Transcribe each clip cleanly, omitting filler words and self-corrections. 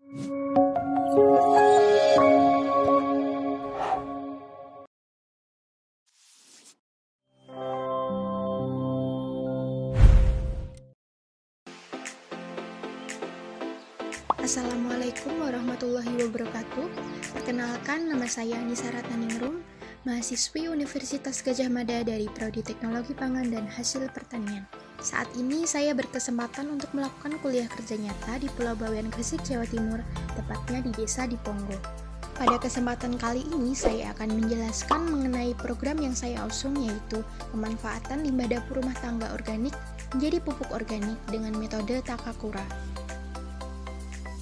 Assalamualaikum warahmatullahi wabarakatuh. Perkenalkan, nama saya Anissa Ratnaningrum, mahasiswi Universitas Gadjah Mada dari Prodi Teknologi Pangan dan Hasil Pertanian. Saat ini saya berkesempatan untuk melakukan kuliah kerja nyata di Pulau Bawean, Gresik, Jawa Timur, tepatnya di Desa Dipongo. Pada kesempatan kali ini saya akan menjelaskan mengenai program yang saya usung, yaitu pemanfaatan limbah dapur rumah tangga organik menjadi pupuk organik dengan metode Takakura.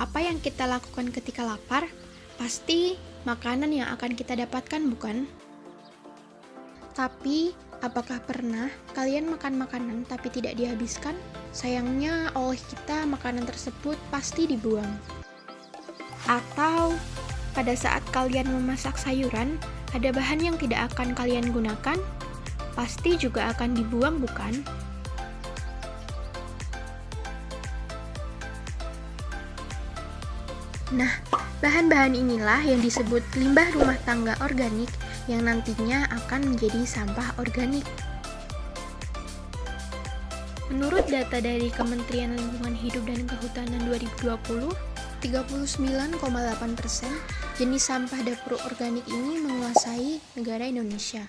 Apa yang kita lakukan ketika lapar? Pasti makanan yang akan kita dapatkan, bukan? Tapi, apakah pernah kalian makan makanan tapi tidak dihabiskan? Sayangnya, oleh kita makanan tersebut pasti dibuang. Atau, pada saat kalian memasak sayuran, ada bahan yang tidak akan kalian gunakan? Pasti juga akan dibuang, bukan? Nah, bahan-bahan inilah yang disebut limbah rumah tangga organik yang nantinya akan menjadi sampah organik. Menurut data dari Kementerian Lingkungan Hidup dan Kehutanan 2020, 39,8% jenis sampah dapur organik ini menguasai negara Indonesia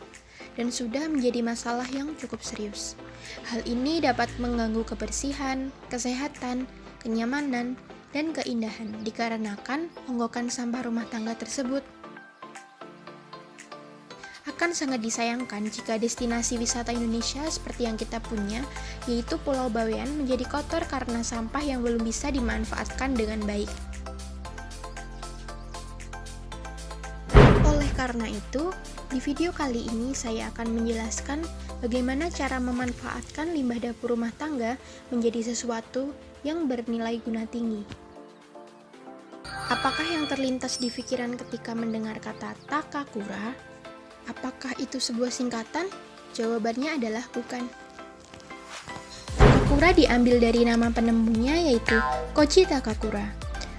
dan sudah menjadi masalah yang cukup serius. Hal ini dapat mengganggu kebersihan, kesehatan, kenyamanan, dan keindahan dikarenakan onggokan sampah rumah tangga tersebut. Akan sangat disayangkan jika destinasi wisata Indonesia seperti yang kita punya, yaitu Pulau Bawean, menjadi kotor karena sampah yang belum bisa dimanfaatkan dengan baik. Oleh karena itu, di video kali ini saya akan menjelaskan bagaimana cara memanfaatkan limbah dapur rumah tangga menjadi sesuatu yang bernilai guna tinggi. Apakah yang terlintas di pikiran ketika mendengar kata Takakura? Apakah itu sebuah singkatan? Jawabannya adalah bukan. Takakura diambil dari nama penemunya, yaitu Koji Takakura.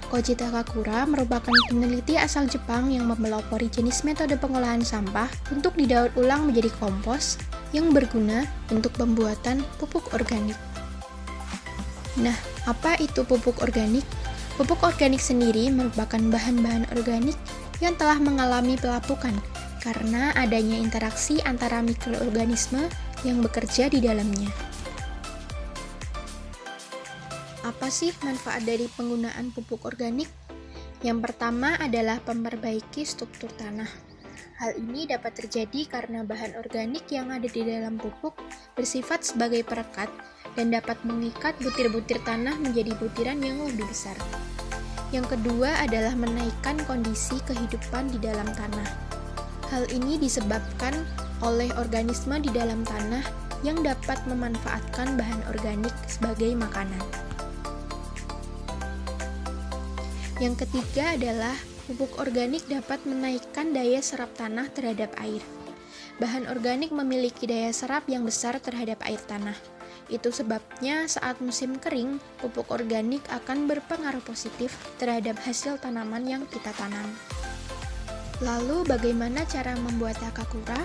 Koji Takakura merupakan peneliti asal Jepang yang mempelopori jenis metode pengolahan sampah untuk didaur ulang menjadi kompos yang berguna untuk pembuatan pupuk organik. Nah, apa itu pupuk organik? Pupuk organik sendiri merupakan bahan-bahan organik yang telah mengalami pelapukan karena adanya interaksi antara mikroorganisme yang bekerja di dalamnya. Apa sih manfaat dari penggunaan pupuk organik? Yang pertama adalah memperbaiki struktur tanah. Hal ini dapat terjadi karena bahan organik yang ada di dalam pupuk bersifat sebagai perekat dan dapat mengikat butir-butir tanah menjadi butiran yang lebih besar. Yang kedua adalah menaikkan kondisi kehidupan di dalam tanah. Hal ini disebabkan oleh organisme di dalam tanah yang dapat memanfaatkan bahan organik sebagai makanan. Yang ketiga adalah pupuk organik dapat menaikkan daya serap tanah terhadap air. Bahan organik memiliki daya serap yang besar terhadap air tanah. Itu sebabnya saat musim kering, pupuk organik akan berpengaruh positif terhadap hasil tanaman yang kita tanam. Lalu bagaimana cara membuat Takakura?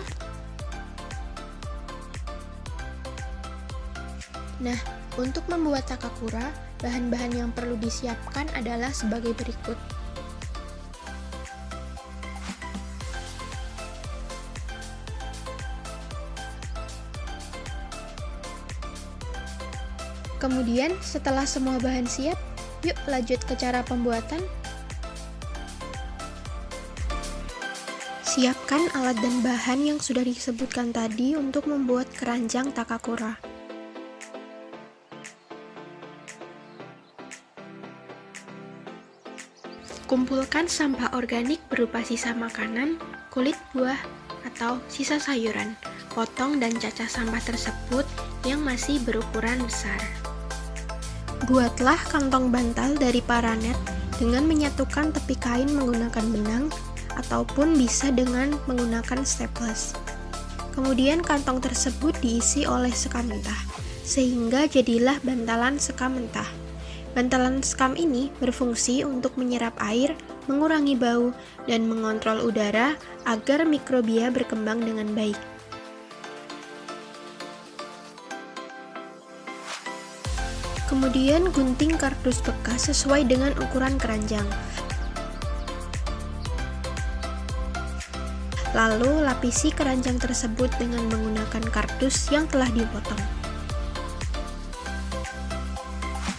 Nah, untuk membuat Takakura, bahan-bahan yang perlu disiapkan adalah sebagai berikut. Kemudian, setelah semua bahan siap, yuk lanjut ke cara pembuatan. Siapkan alat dan bahan yang sudah disebutkan tadi untuk membuat keranjang Takakura. Kumpulkan sampah organik berupa sisa makanan, kulit buah, atau sisa sayuran. Potong dan cacah sampah tersebut yang masih berukuran besar. Buatlah kantong bantal dari paranet dengan menyatukan tepi kain menggunakan benang ataupun bisa dengan menggunakan staples. Kemudian kantong tersebut diisi oleh seka mentah, sehingga jadilah bantalan seka mentah. Bantalan sekam ini berfungsi untuk menyerap air, mengurangi bau, dan mengontrol udara agar mikrobia berkembang dengan baik. Kemudian gunting kardus bekas sesuai dengan ukuran keranjang. Lalu lapisi keranjang tersebut dengan menggunakan kardus yang telah dipotong.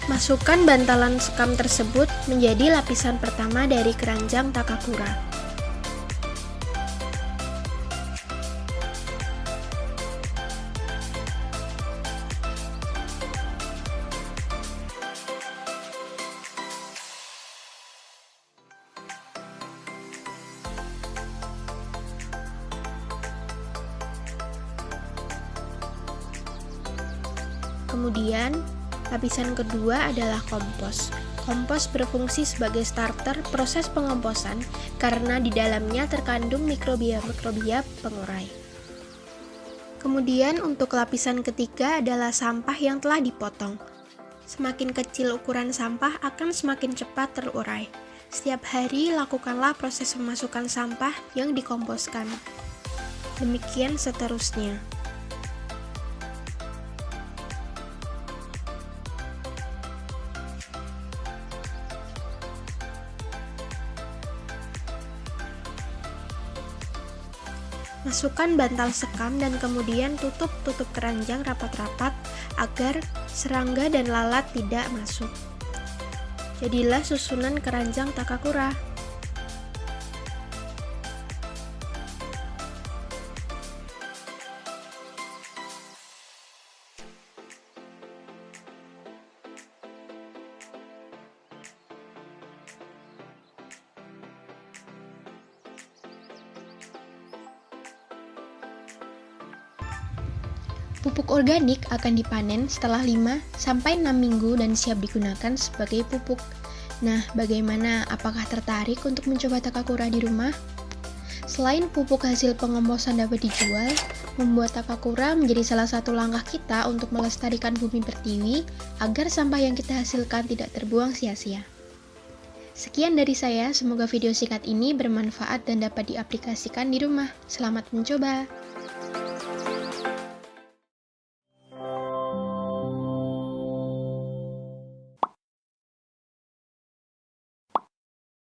Masukkan bantalan sekam tersebut menjadi lapisan pertama dari keranjang Takakura. Kemudian, lapisan kedua adalah kompos. Kompos berfungsi sebagai starter proses pengomposan karena di dalamnya terkandung mikrobia-mikrobia pengurai. Kemudian untuk lapisan ketiga adalah sampah yang telah dipotong. Semakin kecil ukuran sampah akan semakin cepat terurai. Setiap hari lakukanlah proses memasukkan sampah yang dikomposkan. Demikian seterusnya. Masukkan bantal sekam dan kemudian tutup keranjang rapat-rapat agar serangga dan lalat tidak masuk. Jadilah susunan keranjang Takakura. Pupuk organik akan dipanen setelah 5-6 minggu dan siap digunakan sebagai pupuk. Nah, bagaimana? Apakah tertarik untuk mencoba Takakura di rumah? Selain pupuk hasil pengomposan dapat dijual, membuat Takakura menjadi salah satu langkah kita untuk melestarikan bumi pertiwi agar sampah yang kita hasilkan tidak terbuang sia-sia. Sekian dari saya, semoga video singkat ini bermanfaat dan dapat diaplikasikan di rumah. Selamat mencoba!